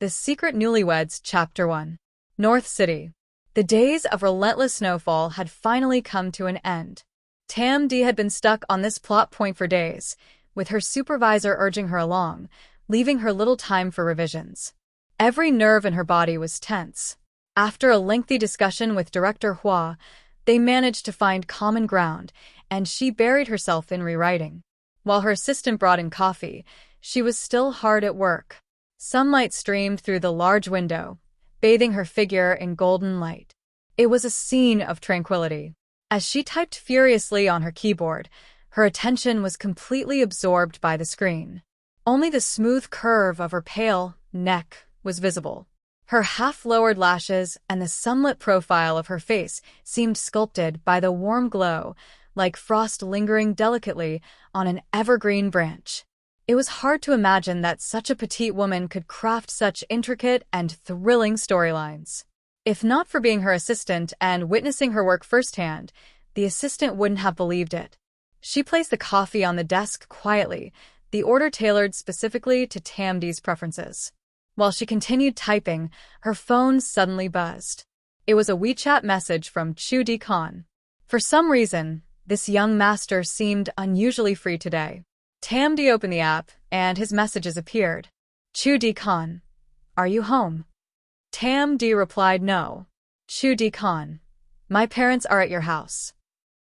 The Secret Newlyweds Chapter 1. North City. The days of relentless snowfall had finally come to an end. Tam D had been stuck on this plot point for days, with her supervisor urging her along, leaving her little time for revisions. Every nerve in her body was tense. After a lengthy discussion with Director Hua, they managed to find common ground, and she buried herself in rewriting. While her assistant brought in coffee, she was still hard at work. Sunlight streamed through the large window, bathing her figure in golden light. It was a scene of tranquility. As she typed furiously on her keyboard, her attention was completely absorbed by the screen. Only the smooth curve of her pale neck was visible. Her half-lowered lashes and the sunlit profile of her face seemed sculpted by the warm glow, like frost lingering delicately on an evergreen branch. It was hard to imagine that such a petite woman could craft such intricate and thrilling storylines. If not for being her assistant and witnessing her work firsthand, the assistant wouldn't have believed it. She placed the coffee on the desk quietly, the order tailored specifically to Tam D's preferences. While she continued typing, her phone suddenly buzzed. It was a WeChat message from Chu Diệc Hành. For some reason, this young master seemed unusually free today. Tam D opened the app, and his messages appeared. Chu Diệc Hành, are you home? Tam D replied no. Chu Diệc Hành, my parents are at your house.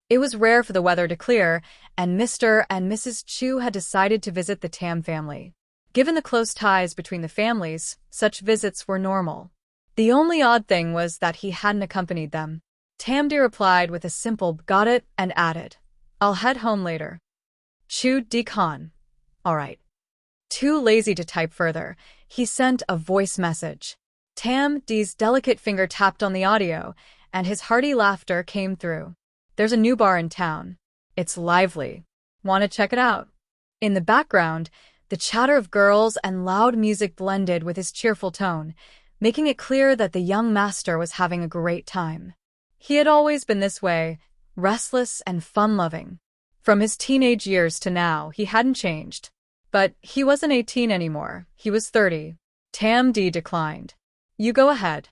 It was rare for the weather to clear, and Mr. and Mrs. Chu had decided to visit the Tam family. Given the close ties between the families, such visits were normal. The only odd thing was that he hadn't accompanied them. Tam D replied with a simple got it and added, I'll head home later. Chu Diệc Hành, all right. Too lazy to type further, he sent a voice message. Tam D's delicate finger tapped on the audio, and his hearty laughter came through. There's a new bar in town. It's lively. Want to check it out? In the background, the chatter of girls and loud music blended with his cheerful tone, making it clear that the young master was having a great time. He had always been this way, restless and fun-loving. From his teenage years to now, he hadn't changed. But he wasn't 18 anymore, he was 30. Tam D declined. You go ahead.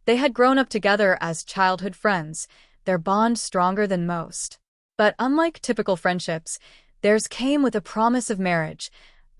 They had grown up together as childhood friends, their bond stronger than most. But unlike typical friendships, theirs came with a promise of marriage,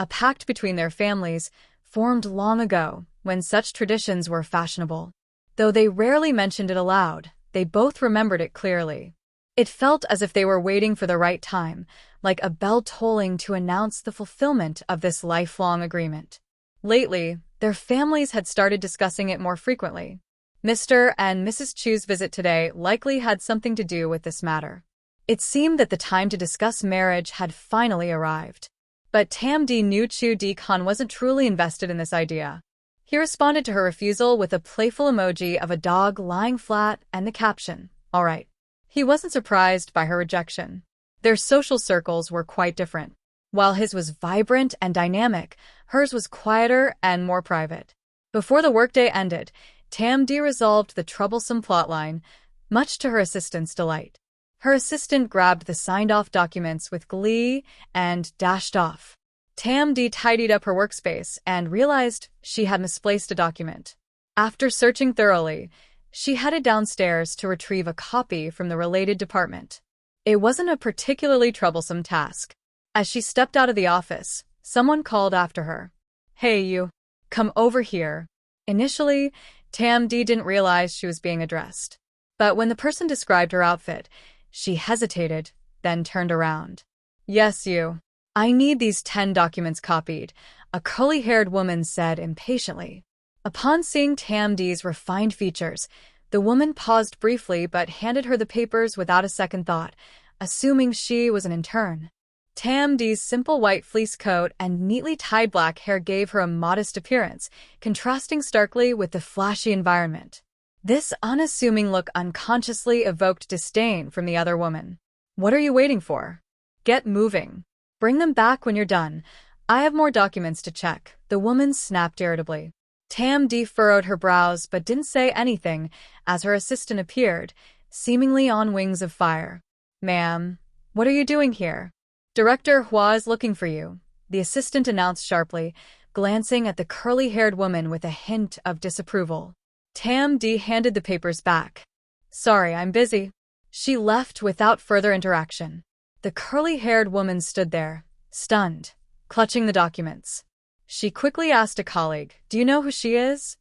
a pact between their families formed long ago when such traditions were fashionable. Though they rarely mentioned it aloud, they both remembered it clearly. It felt as if they were waiting for the right time, like a bell tolling to announce the fulfillment of this lifelong agreement. Lately, their families had started discussing it more frequently. Mr. and Mrs. Chu's visit today likely had something to do with this matter. It seemed that the time to discuss marriage had finally arrived. But Tam D knew Chu Diệc Hành wasn't truly invested in this idea. He responded to her refusal with a playful emoji of a dog lying flat and the caption, all right. He wasn't surprised by her rejection. Their social circles were quite different. While his was vibrant and dynamic, hers was quieter and more private. Before the workday ended, Tam D resolved the troublesome plotline, much to her assistant's delight. Her assistant grabbed the signed-off documents with glee and dashed off. Tam D tidied up her workspace and realized she had misplaced a document. After searching thoroughly, she headed downstairs to retrieve a copy from the related department. It wasn't a particularly troublesome task. As she stepped out of the office, someone called after her. Hey you, come over here. Initially, Tam D didn't realize she was being addressed. But when the person described her outfit, she hesitated, then turned around. Yes, you. I need these 10 documents copied, a curly-haired woman said impatiently. Upon seeing Tam D's refined features, the woman paused briefly but handed her the papers without a second thought, assuming she was an intern. Tam D's simple white fleece coat and neatly tied black hair gave her a modest appearance, contrasting starkly with the flashy environment. This unassuming look unconsciously evoked disdain from the other woman. What are you waiting for? Get moving. Bring them back when you're done. I have more documents to check, the woman snapped irritably. Tam D furrowed her brows but didn't say anything as her assistant appeared, seemingly on wings of fire. Ma'am, what are you doing here? Director Hua is looking for you, the assistant announced sharply, glancing at the curly-haired woman with a hint of disapproval. Tam D handed the papers back. "Sorry, I'm busy." She left without further interaction. The curly-haired woman stood there, stunned, clutching the documents. She quickly asked a colleague, "Do you know who she is?"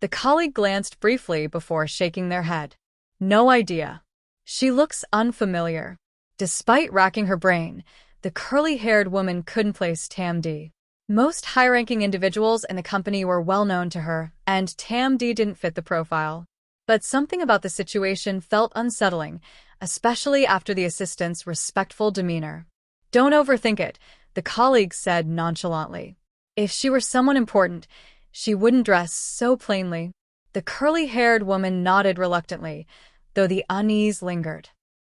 The colleague glanced briefly before shaking their head. "No idea. She looks unfamiliar." Despite racking her brain, the curly-haired woman couldn't place Tam D. Most high-ranking individuals in the company were well known to her, and Tam D didn't fit the profile. But something about the situation felt unsettling, especially after the assistant's respectful demeanor. "Don't overthink it," the colleague said nonchalantly. "If she were someone important, she wouldn't dress so plainly." The curly-haired woman nodded reluctantly, though the unease lingered.